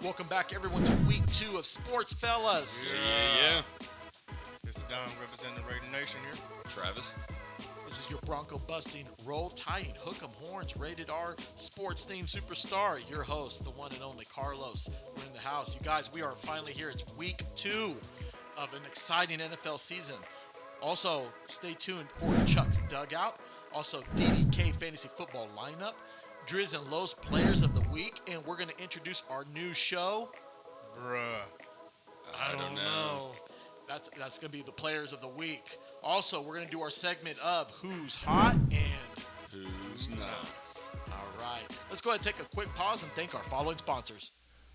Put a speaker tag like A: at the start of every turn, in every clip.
A: Welcome back, everyone, to week 2 of Sportsfellas.
B: Yeah.
C: This is Don representing the Raider Nation here.
B: Travis.
A: This is your Bronco busting, roll tight, hook 'em horns, rated R, sports themed superstar. Your host, the one and only Carlos. We're in the house. You guys, we are finally here. It's week 2 of an exciting NFL season. Also, stay tuned for Chuck's Dugout. Also, DDK Fantasy Football Lineup. Driz and Lowe's Players of the Week. And we're going to introduce our new show.
C: Bruh.
A: I don't know. That's going to be the Players of the Week. Also, we're going to do our segment of Who's Hot and
B: Who's not.
A: All right. Let's go ahead and take a quick pause and thank our following sponsors.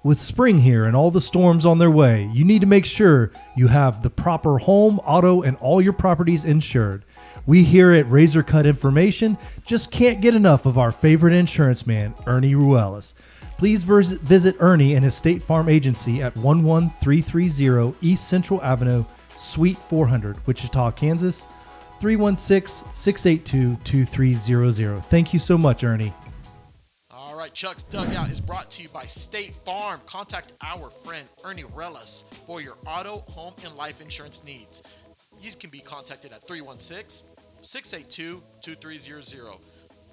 D: With spring here and all the storms on their way, you need to make sure you have the proper home, auto, and all your properties insured. We here at Razor Cut Information just can't get enough of our favorite insurance man, Ernie Ruelas. Please visit Ernie and his State Farm agency at 11330 East Central Avenue, Suite 400, Wichita, Kansas, 316-682-2300. Thank you so much, Ernie.
A: All right, Chuck's Dugout is brought to you by State Farm. Contact our friend Ernie Relis for your auto, home, and life insurance needs. You can be contacted at 316-682-2300.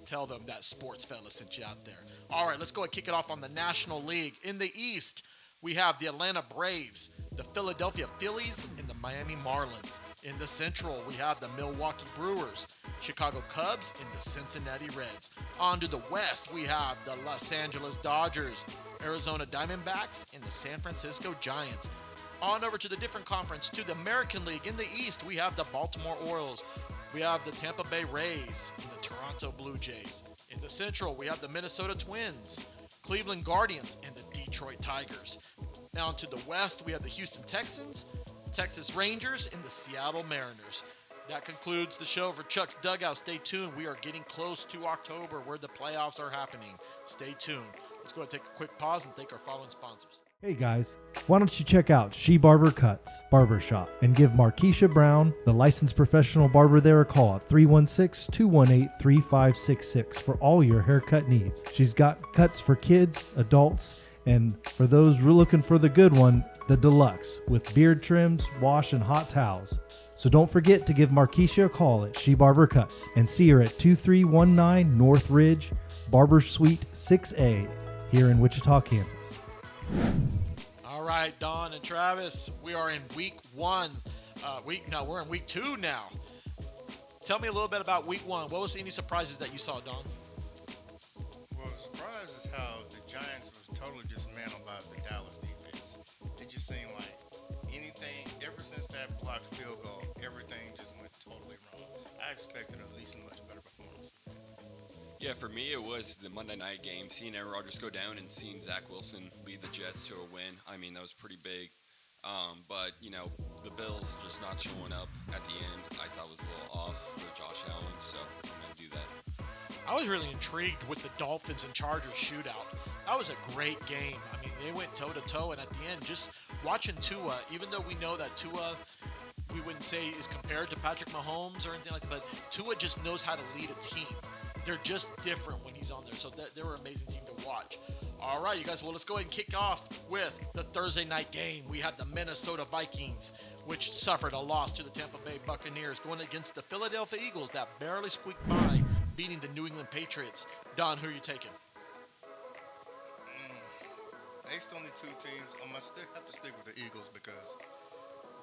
A: Tell them that Sportsfellas sent you out there. All right, let's go and kick it off on the National League. In the East, we have the Atlanta Braves, the Philadelphia Phillies, and the Miami Marlins. In the Central, we have the Milwaukee Brewers, Chicago Cubs, and the Cincinnati Reds. On to the West, we have the Los Angeles Dodgers, Arizona Diamondbacks, and the San Francisco Giants. On over to the different conference, to the American League. In the East, we have the Baltimore Orioles. We have the Tampa Bay Rays and the Toronto Blue Jays. In the Central, we have the Minnesota Twins, Cleveland Guardians, and the Detroit Tigers. Now to the West, we have the Houston Texans, Texas Rangers, and the Seattle Mariners. That concludes the show for Chuck's Dugout. Stay tuned. We are getting close to October where the playoffs are happening. Stay tuned. Let's go ahead and take a quick pause and thank our following sponsors.
D: Hey guys, why don't you check out She Barber Cuts Barbershop and give Markeisha Brown, the licensed professional barber there, a call at 316-218-3566 for all your haircut needs. She's got cuts for kids, adults, and for those looking for the good one, the deluxe with beard trims, wash, and hot towels. So don't forget to give Markeisha a call at She Barber Cuts and see her at 2319 North Ridge, Barber Suite 6A here in Wichita, Kansas.
A: All right, Don and Travis, we are in week 1. We're in week 2 now. Tell me a little bit about week 1. What was any surprises that you saw, Don?
C: Well, the surprise is how the Giants was totally dismantled by the Dallas defense. It just seemed like anything, ever since that blocked field goal, everything just went totally wrong. I expected at least a much better performance.
B: Yeah, for me, it was the Monday night game, seeing Aaron Rodgers go down and seeing Zach Wilson lead the Jets to a win. I mean, that was pretty big. But, the Bills just not showing up at the end, I thought was a little off with Josh Allen, so I'm going to do that.
A: I was really intrigued with the Dolphins and Chargers shootout. That was a great game. I mean, they went toe-to-toe, and at the end, just watching Tua, even though we know that Tua, we wouldn't say is compared to Patrick Mahomes or anything like that, but Tua just knows how to lead a team. They're just different when he's on there, so they were an amazing team to watch. All right, you guys, well, let's go ahead and kick off with the Thursday night game. We have the Minnesota Vikings, which suffered a loss to the Tampa Bay Buccaneers, going against the Philadelphia Eagles that barely squeaked by, beating the New England Patriots. Don, who are you taking?
C: Based on the two teams, I'm going to have to stick with the Eagles because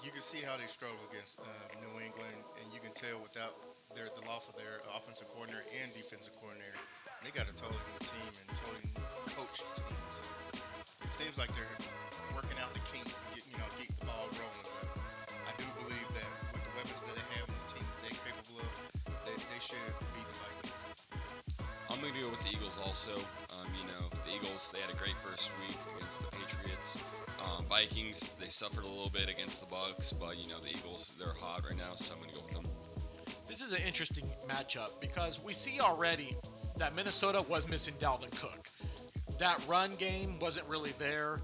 C: you can see how they struggle against New England, and you can tell without the loss of their offensive coordinator and defensive coordinator, they got a totally new team and totally new coach team. So it seems like they're working out the kinks to get the ball rolling. But I do believe that with the weapons that they have and the team that they're capable of, they should beat the Vikings.
B: I'm going to go with the Eagles also. The Eagles, they had a great first week against the Patriots. Vikings, they suffered a little bit against the Bucs, but, the Eagles, they're hot right now, so I'm going to go with them.
A: This is an interesting matchup because we see already that Minnesota was missing Dalvin Cook. That run game wasn't really there.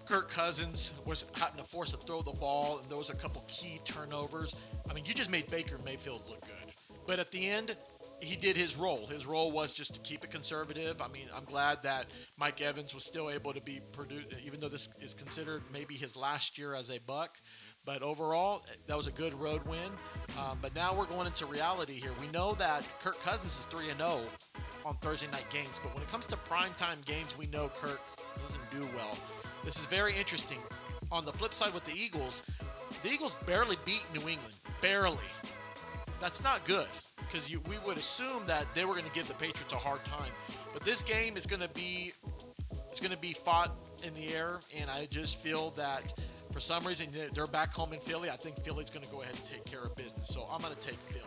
A: Kirk Cousins was having to force to throw the ball, and there was a couple key turnovers. I mean, you just made Baker Mayfield look good. But at the end, he did his role. His role was just to keep it conservative. I mean, I'm glad that Mike Evans was still able to be produced, even though this is considered maybe his last year as a Buck. But overall, that was a good road win. But now we're going into reality here. We know that Kirk Cousins is 3-0 on Thursday night games, but when it comes to primetime games, we know Kirk doesn't do well. This is very interesting. On the flip side with the Eagles barely beat New England. Barely. That's not good, because we would assume that they were going to give the Patriots a hard time. But this game is going to be fought in the air, and I just feel that for some reason they're back home in Philly. I think Philly's going to go ahead and take care of business, so I'm going to take Philly.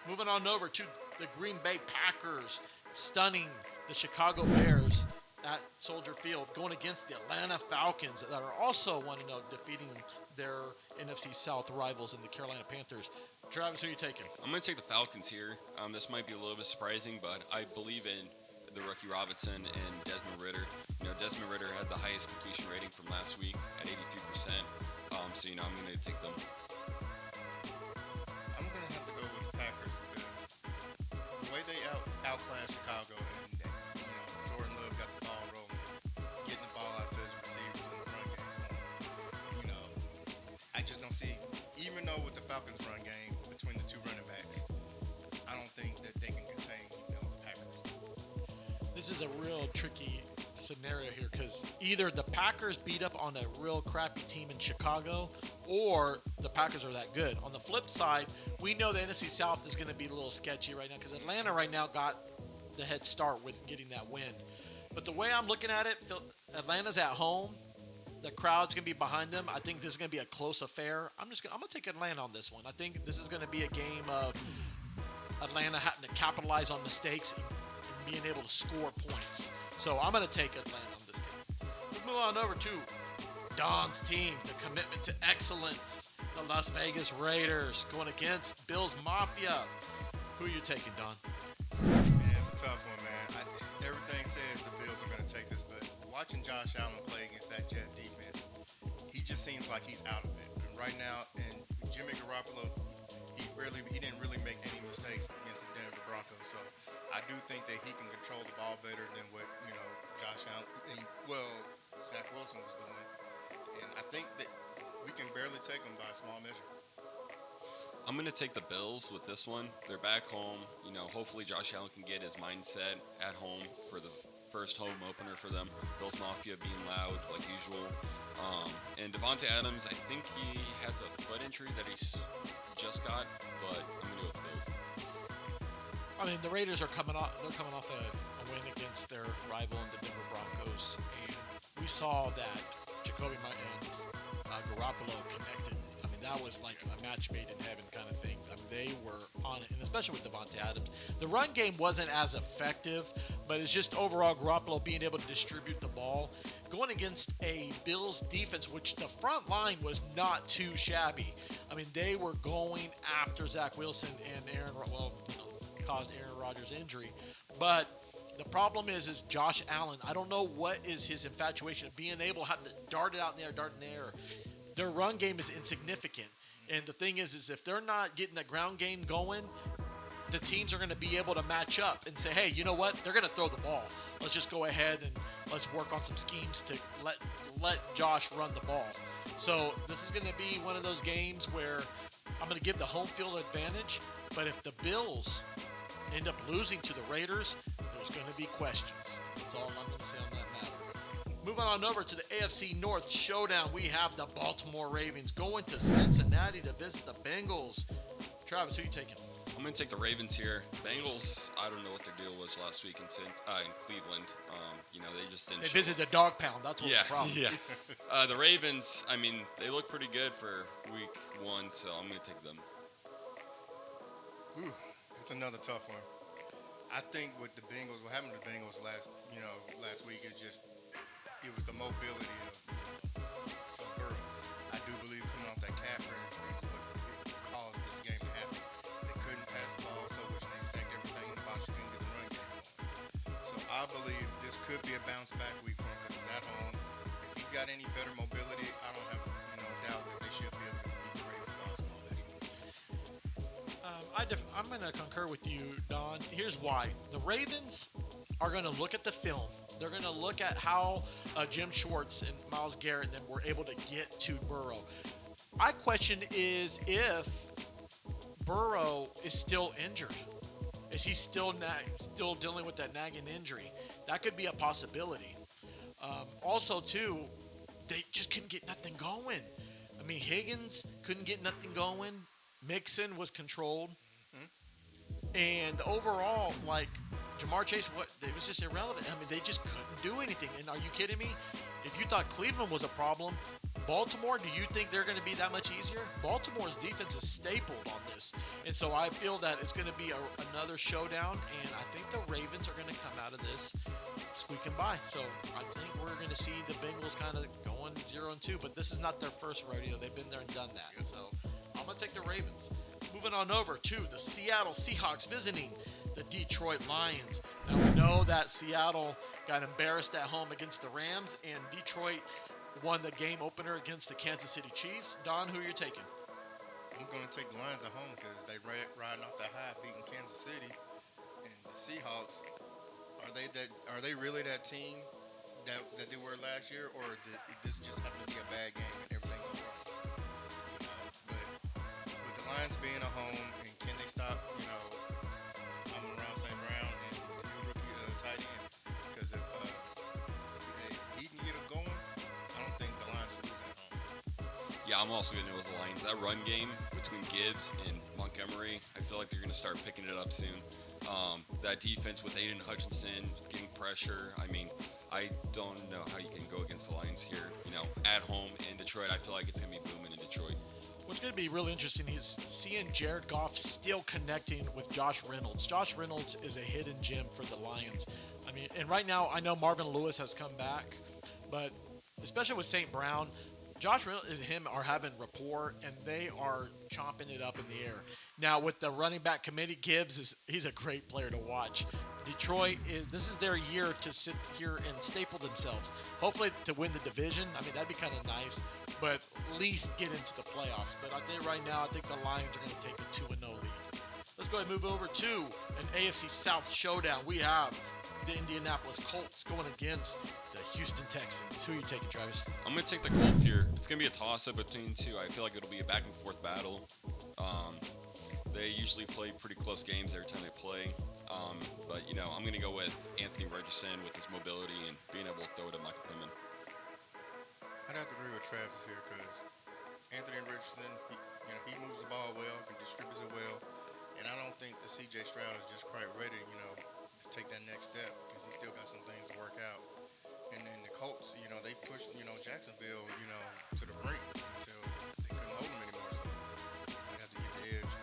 A: Moving on over to the Green Bay Packers, stunning the Chicago Bears at Soldier Field, going against the Atlanta Falcons that are also 1-0, defeating their NFC South rivals in the Carolina Panthers. Travis, who are you taking?
B: I'm going to take the Falcons here. This might be a little bit surprising, but I believe in the rookie Robinson and Desmond Ritter. Desmond Ritter had the highest completion rating from last week at 83%. So, I'm going to take them.
C: I'm going to have to go with the Packers because the way they outclassed Chicago and Jordan Love got the ball rolling, getting the ball out to his receivers in the run game. I just don't see, even though with the Falcons run game between the two running backs, I don't think that they can contain the Packers.
A: This is a real tricky scenario here because either the Packers beat up on a real crappy team in Chicago or the Packers are that good. On the flip side, we know the NFC South is going to be a little sketchy right now because Atlanta right now got the head start with getting that win. But the way I'm looking at it, Atlanta's at home. The crowd's going to be behind them. I think this is going to be a close affair. I'm going to take Atlanta on this one. I think this is going to be a game of Atlanta having to capitalize on mistakes and being able to score points. So I'm going to take Atlanta on this game. Let's move on over to Don's team, the commitment to excellence, the Las Vegas Raiders going against Bills Mafia. Who are you taking, Don?
C: Man, it's a tough one, man. Everything says the Bills are going to take this, but watching Josh Allen play against that Jet defense, he just seems like he's out of it. And right now, and Jimmy Garoppolo, he didn't really make any mistakes against the Denver Broncos. So I do think that he can control the ball better than what Josh Allen and Zach Wilson was doing. And I think that we can barely take him by a small measure.
B: I'm going to take the Bills with this one. They're back home. Hopefully Josh Allen can get his mindset at home for the first home opener for them. Bills Mafia being loud like usual. And Devontae Adams, I think he has a foot injury that he's just got, but I'm going to go with the Bills.
A: I mean, the Raiders are coming off a win against their rival in the Denver Broncos, and we saw that Jacoby and Garoppolo connected. I mean, that was like a match made in heaven kind of thing. I mean, they were on it, and especially with Devontae Adams. The run game wasn't as effective, but it's just overall Garoppolo being able to distribute the ball. Going against a Bills defense, which the front line was not too shabby. I mean, they were going after Zach Wilson and caused Aaron Rodgers injury. But the problem is Josh Allen. I don't know what is his infatuation of being able to have to dart it out in the air. Their run game is insignificant. And the thing is if they're not getting the ground game going, the teams are going to be able to match up and say, hey, you know what? They're going to throw the ball. Let's just go ahead and let's work on some schemes to let Josh run the ball. So this is going to be one of those games where I'm going to give the home field advantage. But if the Bills end up losing to the Raiders, there's going to be questions. That's all I'm going to say on that matter. Moving on over to the AFC North showdown, we have the Baltimore Ravens going to Cincinnati to visit the Bengals. Travis, who are you taking?
B: I'm going to take the Ravens here. Bengals, I don't know what their deal was last week in Cleveland. They just didn't.
A: They visited the dog pound. That's what the problem.
B: Yeah. The Ravens, I mean, they look pretty good for week 1, so I'm going to take them.
C: It's another tough one. I think with the Bengals, what happened to the Bengals last week is just it was the mobility of Burrow. I do believe coming off that calf injury is what it caused this game to happen. They couldn't pass the ball, so which they stacked everything in the box. You couldn't get the run game on. So I believe this could be a bounce back week for him because he's at home. If he's got any better mobility, I don't have doubt that they should be able to beat the Ravens by a small measure.
A: I'm going to concur with you, Don. Here's why. The Ravens are going to look at the film. They're going to look at how Jim Schwartz and Myles Garrett then were able to get to Burrow. My question is if Burrow is still injured. Is he still dealing with that nagging injury? That could be a possibility. Also, too, they just couldn't get nothing going. I mean, Higgins couldn't get nothing going. Mixon was controlled. And overall, like, Jamar Chase, it was just irrelevant. I mean, they just couldn't do anything. And are you kidding me? If you thought Cleveland was a problem, Baltimore, do you think they're going to be that much easier? Baltimore's defense is stapled on this. And so I feel that it's going to be another showdown, and I think the Ravens are going to come out of this squeaking by. So I think we're going to see the Bengals kind of going 0-2, but this is not their first rodeo. They've been there and done that. So I'm going to take the Ravens. Moving on over to the Seattle Seahawks visiting the Detroit Lions. Now we know that Seattle got embarrassed at home against the Rams, and Detroit won the game opener against the Kansas City Chiefs. Don, who are you taking?
C: I'm going to take the Lions at home because they riding off the high, beating Kansas City, and the Seahawks. Are they really that team that they were last year, or did this just happen to be a bad game and everything went wrong? But with the Lions being at home, and can they stop? Amon-Ra St. Brown and the new rookie tight end? Because if he can get it going, I don't think the Lions will lose at home.
B: Yeah, I'm also going to go with the Lions. That run game between Gibbs and Montgomery, I feel like they're going to start picking it up soon. That defense with Aiden Hutchinson getting pressure, I mean, I don't know how you can go against the Lions here. At home in Detroit, I feel like it's going to be booming in Detroit.
A: What's going to be really interesting is seeing Jared Goff still connecting with Josh Reynolds. Josh Reynolds is a hidden gem for the Lions. I mean, and right now I know Marvin Lewis has come back, but especially with St. Brown, Josh Reynolds and him are having rapport, and they are chomping it up in the air. Now with the running back committee, he's a great player to watch. Detroit this is their year to sit here and staple themselves. Hopefully to win the division. I mean, that'd be kind of nice, but at least get into the playoffs. But I think right now, I think the Lions are going to take a 2-0 lead. Let's go ahead and move over to an AFC South showdown. We have the Indianapolis Colts going against the Houston Texans. Who are you taking, Travis?
B: I'm going to take the Colts here. It's going to be a toss-up between two. I feel like it'll be a back-and-forth battle. They usually play pretty close games every time they play. But, I'm going to go with Anthony Richardson with his mobility and being able to throw it at Michael Pittman.
C: I'd have to agree with Travis here because Anthony Richardson, he moves the ball well, can distribute it well, and I don't think the C.J. Stroud is just quite ready, to take that next step because he's still got some things to work out. And then the Colts, they pushed, Jacksonville, to the brink until they couldn't hold him anymore. So I'd have to get the edge.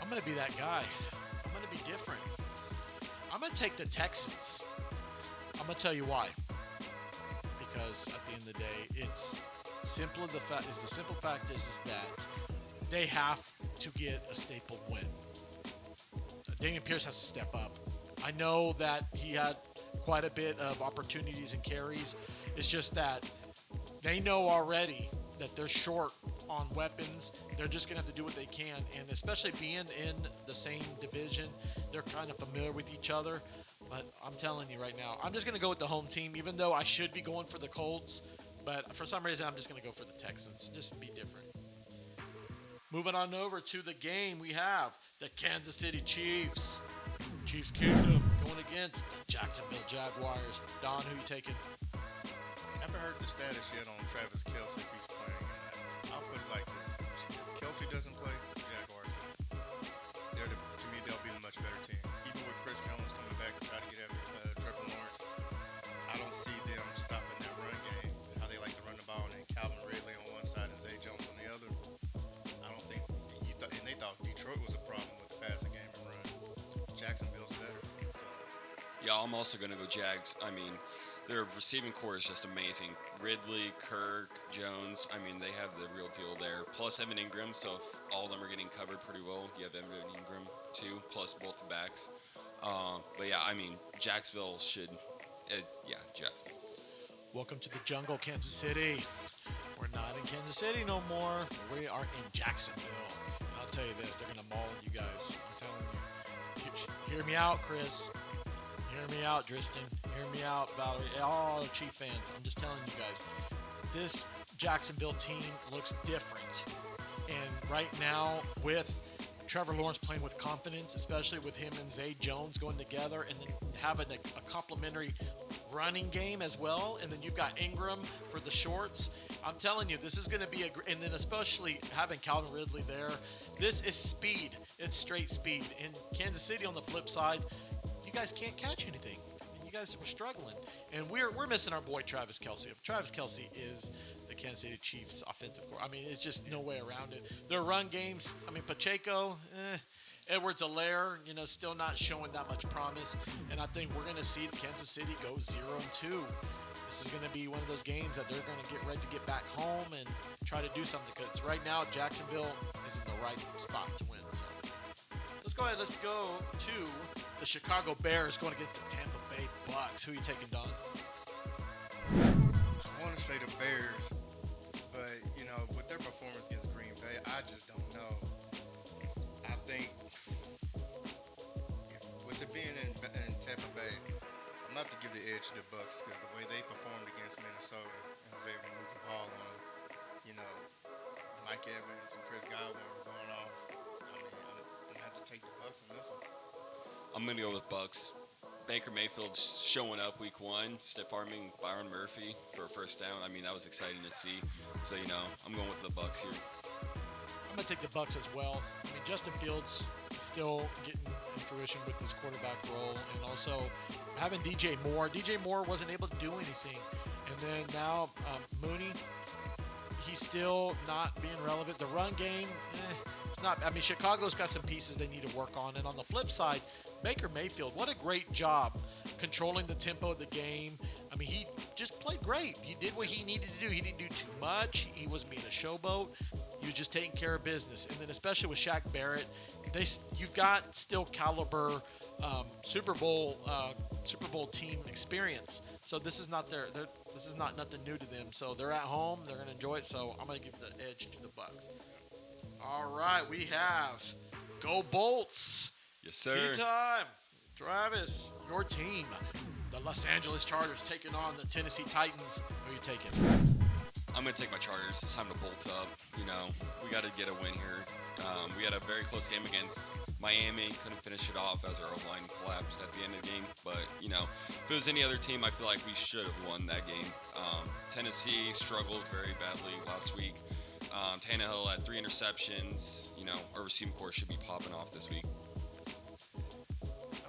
A: I'm going to be that guy. I'm going to be different. I'm going to take the Texans. I'm going to tell you why. Because at the end of the day, it's simple. The simple fact is that they have to get a staple win. Damian Pierce has to step up. I know that he had quite a bit of opportunities and carries. It's just that they know already that they're short on weapons. They're just going to have to do what they can. And especially being in the same division, they're kind of familiar with each other. But I'm telling you right now, I'm just going to go with the home team, even though I should be going for the Colts. But for some reason, I'm just going to go for the Texans. Just be different. Moving on over to the game, we have the Kansas City Chiefs. Chiefs Kingdom going against the Jacksonville Jaguars. Don, who you taking?
C: I haven't heard the status yet on Travis Kelce if he's playing. I'll put it like this. If Kelce doesn't play, the Jaguars win. To me, they'll be a much better team. Even with Chris Jones coming back to try to get after Trevor Lawrence, I don't see them stopping that run game, how they like to run the ball, and then Calvin Ridley on one side and Zay Jones on the other. I don't think and they thought Detroit was a problem with the passing game and run. Jacksonville's better. So.
B: Yeah, I'm also going to go Jags. I mean, their receiving core is just amazing. Ridley, Kirk, Jones, I mean, they have the real deal there. Plus Evan Ingram, so if all of them are getting covered pretty well, you have Evan Ingram too, plus both the backs. But yeah, I mean, Jacksonville should, Jacksonville.
A: Welcome to the jungle, Kansas City. We're Not in Kansas City no more. We are in Jacksonville. And I'll tell you this, they're going to maul you guys. I'm telling you. Hear me out, Chris. Hear me out, Driston. Hear me out, Valerie. All Chief fans. I'm just telling you guys. This Jacksonville team looks different. And right now, with Trevor Lawrence playing with confidence, especially with him and Zay Jones going together, and then having a complementary running game as well, and then you've got Ingram for the shorts. I'm telling you, this is going to be and then especially having Calvin Ridley there, this is speed. It's straight speed. In Kansas City, on the flip side, you guys can't catch anything. You guys were struggling, and we're missing our boy Travis Kelce. Travis Kelce is the Kansas City Chiefs offensive core. I mean, it's just no way around it. Their run games, I mean, Pacheco, Edwards-Helaire, still not showing that much promise, and I think we're going to see Kansas City go 0-2. This is going to be one of those games that they're going to get ready to get back home and try to do something, because right now Jacksonville is in the right spot to win. So let's go ahead. Let's go to the Chicago Bears going against the Tampa Bay Bucks. Who are you taking, Don?
C: I want to say the Bears, but with their performance against Green Bay, I just don't know. I think with it being in Tampa Bay, I'm going to have to give the edge to the Bucks, because the way they performed against Minnesota and was able to move the ball on, Mike Evans and Chris Godwin were going off. I mean, I'm going to have to take the Bucks on this one.
B: I'm going to go with Bucks. Baker Mayfield's showing up week 1, stiff-arming Byron Murphy for a first down. I mean, that was exciting to see. So, I'm going with the Bucks here.
A: I'm going to take the Bucks as well. I mean, Justin Fields is still getting in fruition with his quarterback role, and also having DJ Moore. DJ Moore wasn't able to do anything. And then now Mooney, he's still not being relevant. The run game, it's not. I mean, Chicago's got some pieces they need to work on. And on the flip side, Baker Mayfield, what a great job controlling the tempo of the game. I mean, he just played great. He did what he needed to do. He didn't do too much. He wasn't being a showboat. He was just taking care of business. And then especially with Shaq Barrett, you've got still caliber Super Bowl team experience. So this is not this is not nothing new to them. So they're at home. They're going to enjoy it. So I'm going to give the edge to the Bucks. All right, we have Go Bolts.
B: Yes, sir.
A: Tea time. Travis, your team, the Los Angeles Chargers, taking on the Tennessee Titans. Who are you taking?
B: I'm going to take my Chargers. It's time to bolt up. We got to get a win here. We had a very close game against Miami. Couldn't finish it off as our O-line collapsed at the end of the game. But, if it was any other team, I feel like we should have won that game. Tennessee struggled very badly last week. Tannehill had 3 interceptions. Our receiving core should be popping off this week.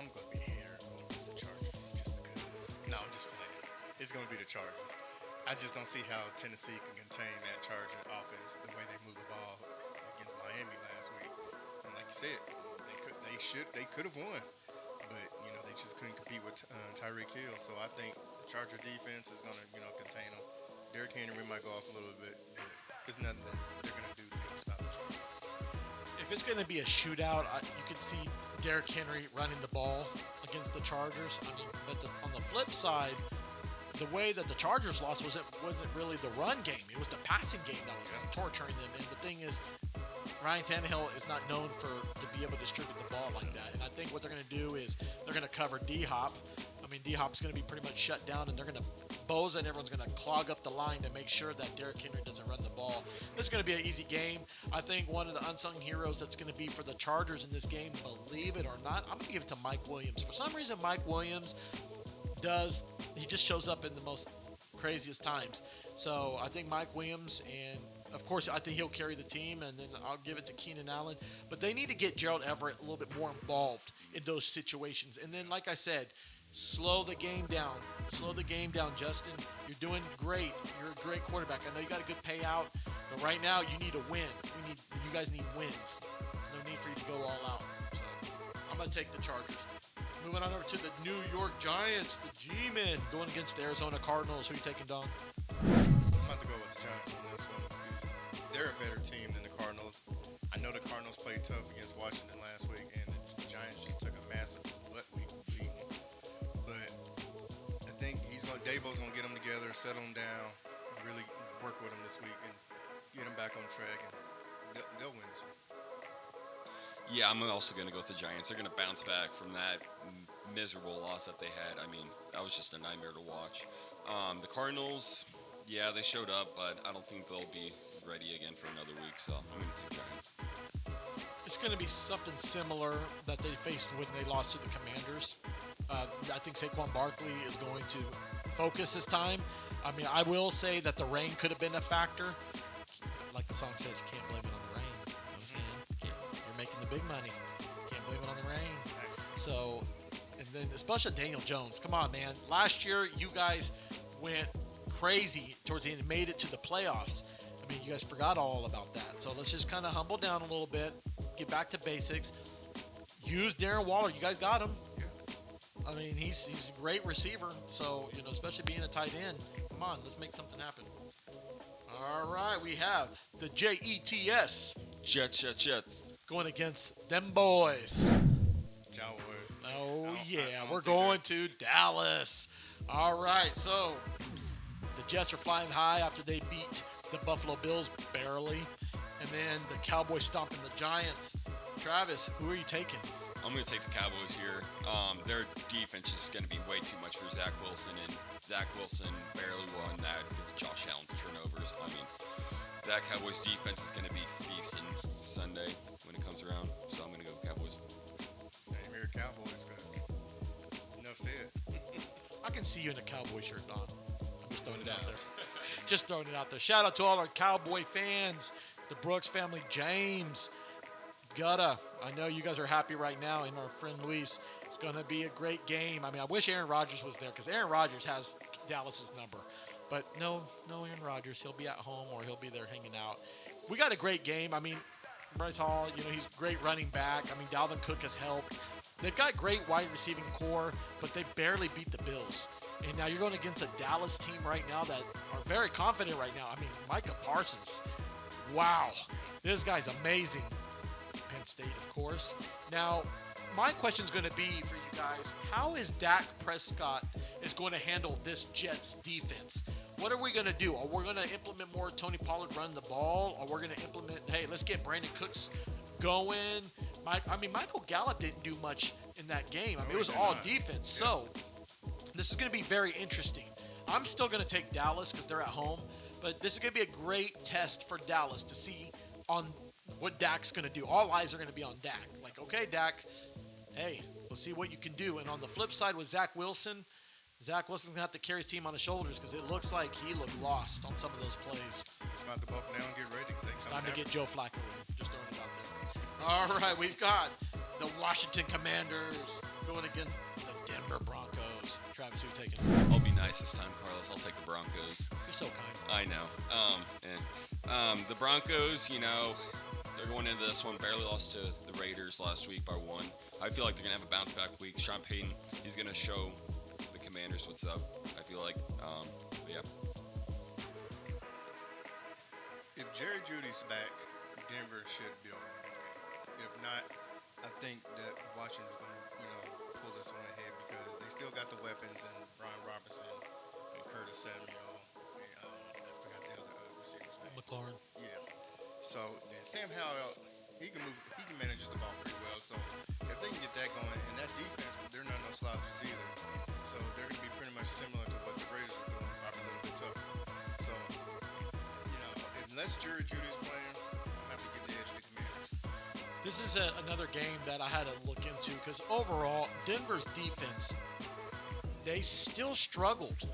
C: I'm going to be a hater going against the Chargers just because. No, I'm just playing. It's going to be the Chargers. I just don't see how Tennessee can contain that Charger offense the way they moved the ball against Miami last week. And like you said, they could have won, but they just couldn't compete with Tyreek Hill. So I think the Charger defense is going to contain them. Derrick Henry might go off a little bit, but there's nothing that they're going to do to stop the Chargers.
A: If it's going to be a shootout, you could see Derrick Henry running the ball against the Chargers. I mean, but on the flip side, the way that the Chargers lost wasn't really the run game. It was the passing game that was torturing them. And the thing is, Ryan Tannehill is not known to be able to distribute the ball like that. And I think what they're going to do is they're going to cover D-Hop. I mean, D-Hop's going to be pretty much shut down, and they're going to Boza and everyone's going to clog up the line to make sure that Derrick Henry doesn't run the ball. This is going to be an easy game. I think one of the unsung heroes that's going to be for the Chargers in this game, believe it or not, I'm going to give it to Mike Williams. For some reason, Mike Williams he just shows up in the most craziest times. So I think Mike Williams, and of course I think he'll carry the team, and then I'll give it to Keenan Allen. But they need to get Gerald Everett a little bit more involved in those situations. And then, like I said, slow the game down. Slow the game down, Justin. You're doing great. You're a great quarterback. I know you got a good payout, but right now you need a win. You guys need wins. There's no need for you to go all out. So I'm going to take the Chargers. Moving on over to the New York Giants, the G-Men, going against the Arizona Cardinals. Who are you taking, Don?
C: I'm about to go with the Giants on this one because they're a better team than the Cardinals. I know the Cardinals played tough against Washington last week, and the Giants just took a massive beating. But I think Dabo's going to get them together, settle them down, and really work with them this week and get them back on track, and they'll win this one.
B: Yeah, I'm also going to go with the Giants. They're going to bounce back from that miserable loss that they had. I mean, that was just a nightmare to watch. The Cardinals, yeah, they showed up, but I don't think they'll be ready again for another week, so I'm going to take Giants.
A: It's going to be something similar that they faced when they lost to the Commanders. I think Saquon Barkley is going to focus this time. I mean, I will say that the rain could have been a factor. Like the song says, you can't blame it on the rain. You know what I'm saying? You're making the big money. Can't blame it on the rain. So, and then especially Daniel Jones. Come on, man. Last year, you guys went crazy towards the end and made it to the playoffs. I mean, you guys forgot all about that. So let's just kind of humble down a little bit, get back to basics. Use Darren Waller. You guys got him. I mean, he's a great receiver. So, you know, especially being a tight end. Come on, let's make something happen. All right, we have the Jets.
B: Jets.
A: Going against them boys.
C: Cowboys.
A: Oh,
C: I
A: yeah,
C: don't
A: we're
C: think
A: going to Dallas. All right, so the Jets are flying high after they beat the Buffalo Bills barely. And then the Cowboys stomping the Giants. Travis, who are you taking?
B: I'm going to take the Cowboys here. Their defense is going to be way too much for Zach Wilson, and Zach Wilson barely won that because of Josh Allen's turnovers. I mean, that Cowboys defense is going to be feasting Sunday when it comes around, so I'm going to go Cowboys.
C: Same here, Cowboys, because enough said.
A: I can see you in a Cowboy shirt, Don. I'm just throwing it out there. Just throwing it out there. Shout out to all our Cowboy fans. The Brooks family, James, Gutta. I know you guys are happy right now, and our friend Luis. It's going to be a great game. I mean, I wish Aaron Rodgers was there because Aaron Rodgers has Dallas's number. But no Aaron Rodgers. He'll be at home or he'll be there hanging out. We got a great game. I mean, Bryce Hall, you know, he's a great running back. I mean, Dalvin Cook has helped. They've got great wide receiving core, but they barely beat the Bills. And now you're going against a Dallas team right now that are very confident right now. I mean, Micah Parsons, wow, this guy's amazing. Penn State, of course. Now, my question is going to be for you guys, how is Dak Prescott is going to handle this Jets defense? What are we going to do? Are we going to implement more Tony Pollard running the ball? Or we're going to implement, hey, let's get Brandon Cooks going? Michael Gallup didn't do much in that game. I mean, it was all defense. Yeah. So, this is going to be very interesting. I'm still going to take Dallas because they're at home. But this is going to be a great test for Dallas to see on what Dak's going to do. All eyes are going to be on Dak. Like, okay, Dak, hey, let's see what you can do. And on the flip side with Zach Wilson's going to have to carry his team on his shoulders because it looks like he looked lost on some of those plays.
C: It's about to buckle down and get ready.
A: It's time to get Joe Flacco in. Just throwing it out there. All right, we've got the Washington Commanders going against the Denver Broncos. Travis, who are you taking?
B: I'll be nice this time, Carlos. I'll take the Broncos.
A: You're so kind.
B: I know. The Broncos, you know, they're going into this one, barely lost to the Raiders last week by 1. I feel like they're going to have a bounce-back week. Sean Payton, he's going to show the Commanders what's up, I feel like. Yeah.
C: If Jerry Jeudy's back, Denver should be able to win this game. If not, I think that Washington's going to, pull this one ahead because they still got the weapons in Brian Robinson and Curtis Samuel. And, I forgot the other receiver's name.
A: McLaurin.
C: Yeah. So then Sam Howell, he can manage the ball pretty well. So if they can get that going, and that defense, they're not no slouches either. So they're going to be pretty much similar to what the Raiders are doing, probably a little bit tougher. So, unless Jerry Jeudy's playing, I'm going to have to give the edge to the Commanders.
A: This is another game that I had to look into because overall, Denver's defense, they still struggled.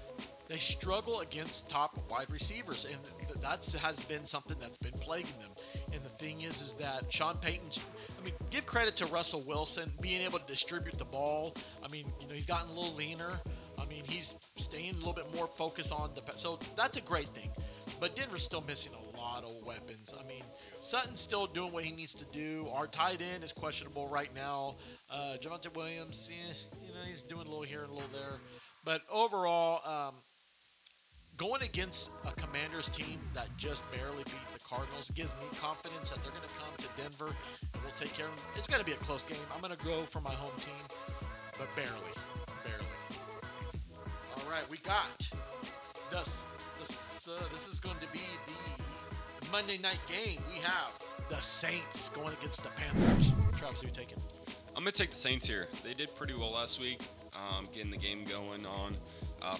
A: They struggle against top wide receivers, and that has been something that's been plaguing them. And the thing is that Sean Payton's, give credit to Russell Wilson being able to distribute the ball. He's gotten a little leaner. He's staying a little bit more focused on so that's a great thing. But Denver's still missing a lot of weapons. Sutton's still doing what he needs to do. Our tight end is questionable right now. Javonte Williams, he's doing a little here and a little there. But overall, going against a Commanders team that just barely beat the Cardinals gives me confidence that they're going to come to Denver and we'll take care of them. It's going to be a close game. I'm going to go for my home team, but barely. All right, we got the This is going to be the Monday night game. We have the Saints going against the Panthers. Travis, who are you taking?
B: I'm going to take the Saints here. They did pretty well last week, getting the game going on.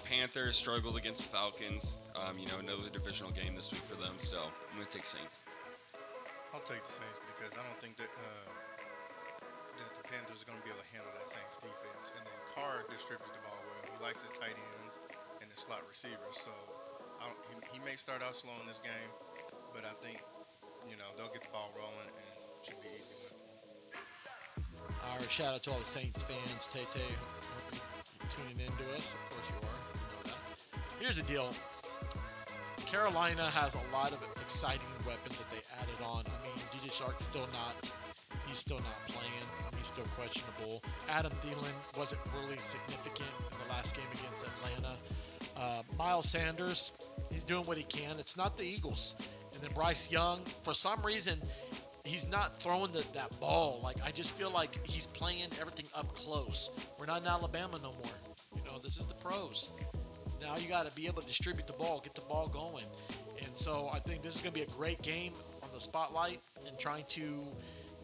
B: Panthers struggled against the Falcons. Another divisional game this week for them, so I'm going to take Saints.
C: I'll take the Saints because I don't think that the Panthers are going to be able to handle that Saints defense. And then Carr distributes the ball well. He likes his tight ends and his slot receivers. So he may start out slow in this game, but I think they'll get the ball rolling and it should be easy win.
A: All right, shout out to all the Saints fans. Tay, hope you're tuning in to us. Of course you are. You know that. Here's the deal. Carolina has a lot of exciting weapons that they added on. I mean, DJ Shark's still not playing. I mean, he's still questionable. Adam Thielen wasn't really significant in the last game against Atlanta. Miles Sanders, he's doing what he can. It's not the Eagles. And then Bryce Young, for some reason, he's not throwing that ball. Like, I just feel like he's playing everything up close. We're not in Alabama no more. This is the pros. Now you got to be able to distribute the ball, get the ball going. And so I think this is going to be a great game on the spotlight and trying to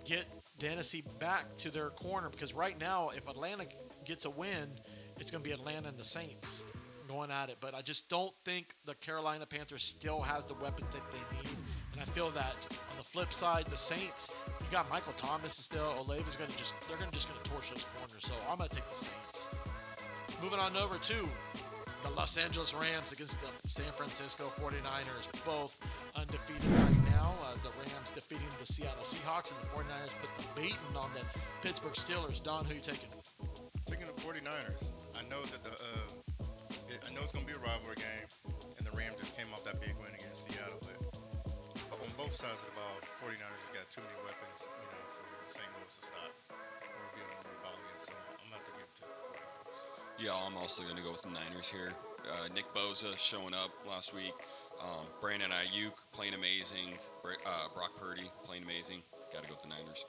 A: get Tennessee back to their corner, because right now, if Atlanta gets a win, it's going to be Atlanta and the Saints going at it. But I just don't think the Carolina Panthers still has the weapons that they need. And I feel that on the flip side, the Saints, you got Michael Thomas still. Olave is going to they're going to torch those corners. So I'm going to take the Saints. Moving on over to the Los Angeles Rams against the San Francisco 49ers, both undefeated right now. The Rams defeating the Seattle Seahawks, and the 49ers put the beating on the Pittsburgh Steelers. Don, who are you taking?
C: Taking the 49ers. I know that I know it's going to be a rivalry game, and the Rams just came off that big win against Seattle, but on both sides of the ball, the 49ers have got too many weapons, for St. Louis to stop or be able to move the ball against. So I'm going to have to give it to the 49ers.
B: Yeah, I'm also going to go with the Niners here. Nick Bosa showing up last week. Brandon Ayuk playing amazing. Brock Purdy playing amazing. Got to go with the Niners.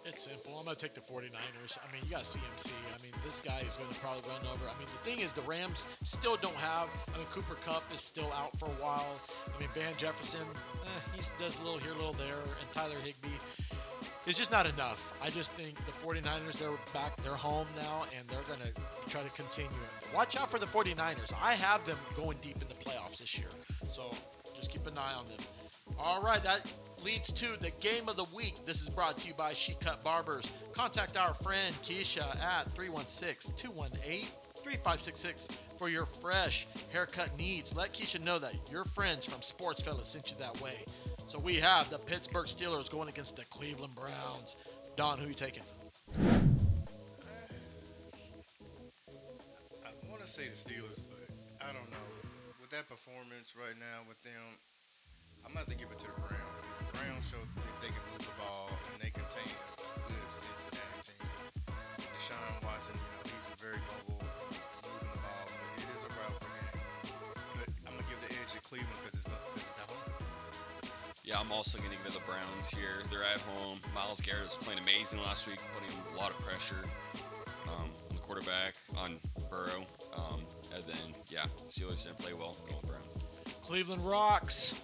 A: It's simple. I'm going to take the 49ers. I mean, you got CMC. I mean, this guy is going to probably run over. I mean, the thing is, the Rams still don't have. I mean, Cooper Kupp is still out for a while. I mean, Van Jefferson, he does a little here, a little there. And Tyler Higbee. It's just not enough. I just think the 49ers, they're home now, and they're going to try to continue it. Watch out for the 49ers. I have them going deep in the playoffs this year. So just keep an eye on them. All right, that leads to the game of the week. This is brought to you by She Cut Barbers. Contact our friend Keisha at 316-218-3566 for your fresh haircut needs. Let Keisha know that your friends from Sportsfellas sent you that way. So we have the Pittsburgh Steelers going against the Cleveland Browns. Don, who are you taking?
C: I want to say the Steelers, but I don't know. With that performance right now with them, I'm going to have to give it to the Browns. The Browns show that they can move the ball and they contain a good Cincinnati team. Deshaun Watson, he's very mobile, moving the ball, but it is a rivalry game. But I'm going to give the edge to Cleveland because it's at home.
B: Yeah, I'm also going to give it the Browns here. They're at home. Myles Garrett was playing amazing last week, putting a lot of pressure on the quarterback, on Burrow. And then, Steelers didn't play well. Going Browns.
A: Cleveland rocks.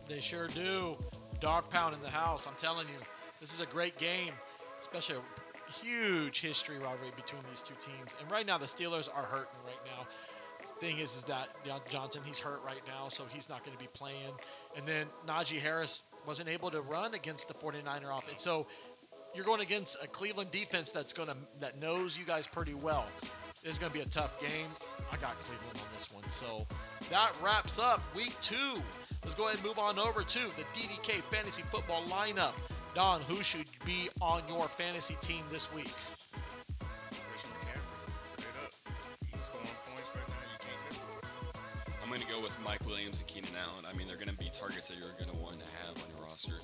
A: They sure do. Dog pound in the house. I'm telling you, this is a great game, especially a huge history rivalry between these two teams. And right now, the Steelers are hurting right now. Thing is that Johnson, he's hurt right now, so he's not going to be playing. And then Najee Harris wasn't able to run against the 49er offense. So you're going against a Cleveland defense that knows you guys pretty well. This is going to be a tough game. I got Cleveland on this one. So that wraps up week 2. Let's go ahead and move on over to the DDK Fantasy Football lineup. Don, who should be on your fantasy team this week?
B: I'm going to go with Mike Williams and Keenan Allen. I mean, they're going to be targets that you're going to want to have on your roster.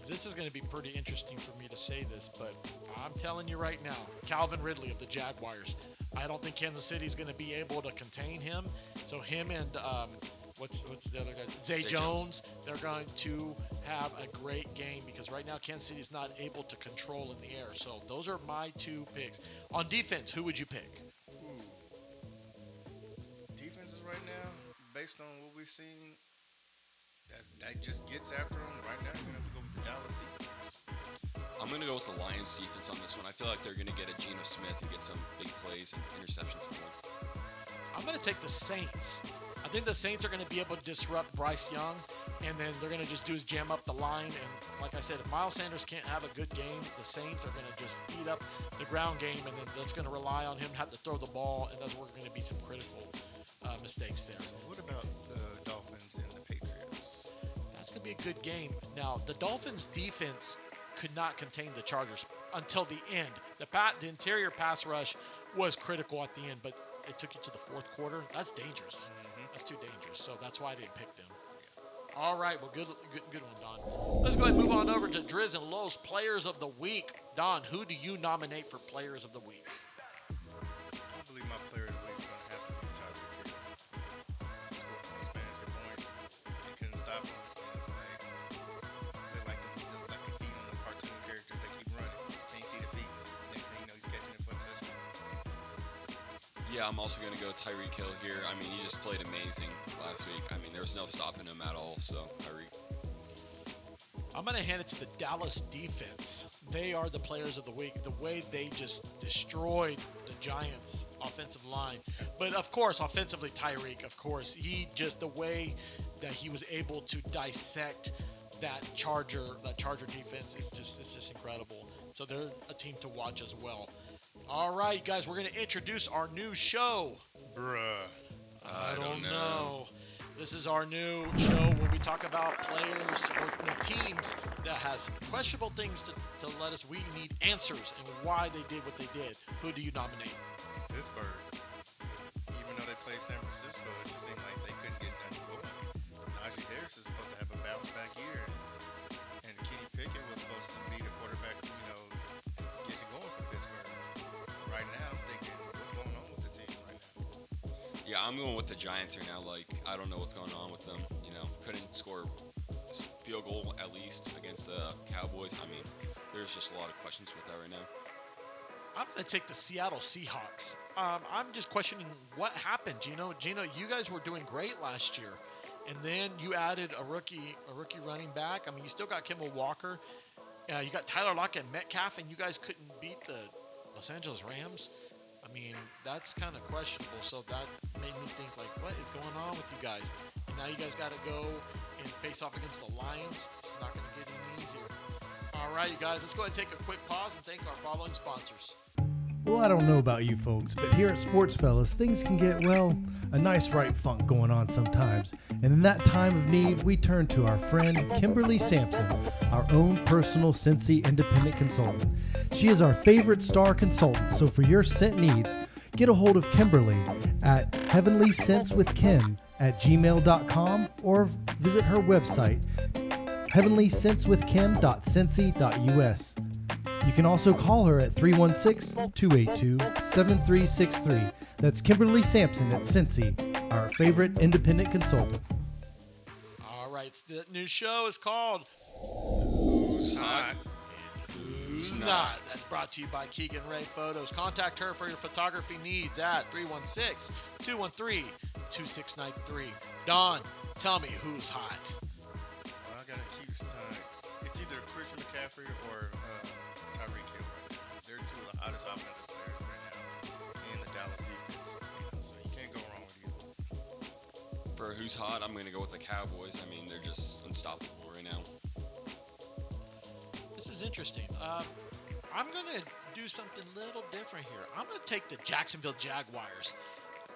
A: This is going to be pretty interesting for me to say this, but I'm telling you right now, Calvin Ridley of the Jaguars. I don't think Kansas City is going to be able to contain him. So him and what's the other guy? Zay Jones. They're going to have a great game because right now Kansas City is not able to control in the air. So those are my 2 picks. On defense, who would you pick?
C: Defenses right now, based based on what we've seen, that just gets after them. Right now, you're going to have to go with the Dallas defense.
B: I'm going to go with the Lions defense on this one. I feel like they're going to get a Geno Smith and get some big plays and interceptions going.
A: I'm going to take the Saints. I think the Saints are going to be able to disrupt Bryce Young, and then they're going to just do is jam up the line. And like I said, if Miles Sanders can't have a good game, the Saints are going to just eat up the ground game, and then that's going to rely on him to have to throw the ball, and that's where going to be some critical mistakes there.
C: So what about the Dolphins and the Patriots?
A: That's going to be a good game. Now, the Dolphins' defense could not contain the Chargers until the end. The interior pass rush was critical at the end, but it took you to the fourth quarter. That's dangerous. That's too dangerous. So that's why I didn't pick them. All right. Well, good one, Don. Let's go ahead and move on over to Driz and Lowe's Players of the Week. Don, who do you nominate for Players of the Week?
C: I believe my player of the week is going to have to be Tyreek Hill. He scored most fantasy points. They couldn't stop him. And it's like the feet on the cartoon characters that keep running. Can't see the feet. Next thing you know, he's catching it for a touchdown.
B: Yeah, I'm also going to go Tyreek Hill here. I mean, he just played amazing last week. I mean, there was no stopping him at all, so Tyreek.
A: I'm going to hand it to the Dallas defense. They are the Players of the Week. The way they just destroyed the Giants' offensive line. But, of course, offensively, Tyreek, of course, the way that he was able to dissect that Charger defense is just incredible. So they're a team to watch as well. All right, you guys, we're going to introduce our new show.
C: Bruh.
B: I don't know.
A: This is our new show where we talk about players or teams that has questionable things to let us. We need answers and why they did what they did. Who do you nominate?
C: Pittsburgh. Even though they played San Francisco, it just seemed like they couldn't get nothing going. Najee Harris is supposed to have a bounce back year, and Kenny Pickett was supposed to be the quarterback, to get you going for Pittsburgh. Right now, I'm thinking, what's going on with the team right now?
B: Yeah, I'm going with the Giants here now. I don't know what's going on with them. Couldn't score a field goal at least against the Cowboys. I mean, there's just a lot of questions with that right now.
A: I'm going to take the Seattle Seahawks. I'm just questioning what happened. Gino, you guys were doing great last year, and then you added a rookie running back. I mean, you still got Kimball Walker. You got Tyler Lockett and Metcalf, and you guys couldn't beat the Los Angeles Rams. I mean, that's kind of questionable. So that made me think, what is going on with you guys? And now you guys got to go and face off against the Lions. It's not going to get any easier. All right, you guys, let's go ahead and take a quick pause and thank our following sponsors.
D: Well, I don't know about you folks, but here at Sportsfellas, things can get, a nice right funk going on sometimes. And in that time of need, we turn to our friend Kimberly Sampson, our own personal Cincy independent consultant. She is our favorite star consultant, so for your scent needs, get a hold of Kimberly at heavenlyscentswithkim@gmail.com or visit her website, heavenlyscentswithkim.cincy.us. You can also call her at 316-282-7363. That's Kimberly Sampson at Cincy, our favorite independent consultant.
A: All right, the new show is called
B: Who's Hot?
A: Who's Not. That's brought to you by Keegan Ray Photos. Contact her for your photography needs at 316-213-2693. Don, tell me who's hot.
C: Well, I got to keep, it's either Christian McCaffrey or Tyreek Hill right now. They're two of the hottest offensive players right now in the Dallas defense. So you can't go wrong with either.
B: For who's hot, I'm going to go with the Cowboys. I mean, they're just unstoppable right now.
A: This is interesting. I'm going to do something a little different here. I'm going to take the Jacksonville Jaguars.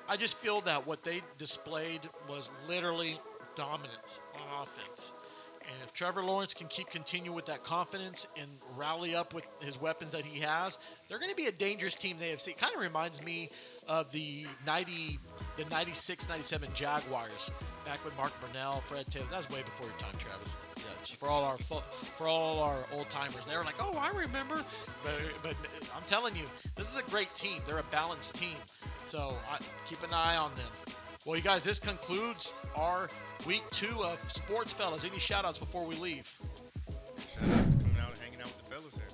A: I just feel that what they displayed was literally dominance on offense. And if Trevor Lawrence can continue with that confidence and rally up with his weapons that he has, they're going to be a dangerous team in the AFC. It kind of reminds me of the 96-97 Jaguars back with Mark Brunell, Fred Taylor. That was way before your time, Travis. Yeah, for all our old timers, they were like, "Oh, I remember." But I'm telling you, this is a great team. They're a balanced team. So keep an eye on them. Well, you guys, this concludes our week 2 of Sportsfellas. Any shout-outs before we leave?
C: Shout out to coming out and hanging out with the fellas here.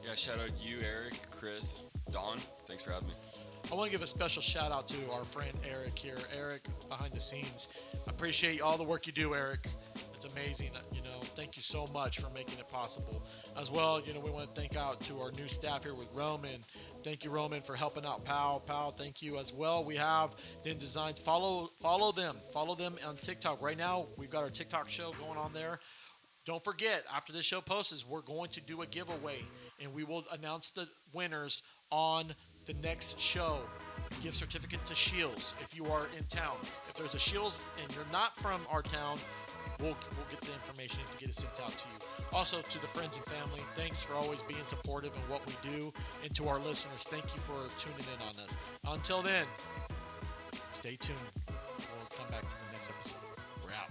B: Yeah, shout out you, Eric, Chris, Don. Thanks for having me.
A: I want to give a special shout out to our friend Eric here. Eric, behind the scenes. I appreciate all the work you do, Eric. It's amazing. Thank you so much for making it possible. As well, we want to thank out to our new staff here with Roman. Thank you, Roman, for helping out Pal. Pal, thank you as well. We have Den Designs. Follow them. Follow them on TikTok. Right now, we've got our TikTok show going on there. Don't forget, after this show posts, we're going to do a giveaway, and we will announce the winners on the next show. Gift certificate to Shields if you are in town. If there's a Shields and you're not from our town, we'll get the information to get it sent out to you. Also, to the friends and family, thanks for always being supportive in what we do. And to our listeners, thank you for tuning in on us. Until then, stay tuned. We'll come back to the next episode. We're out.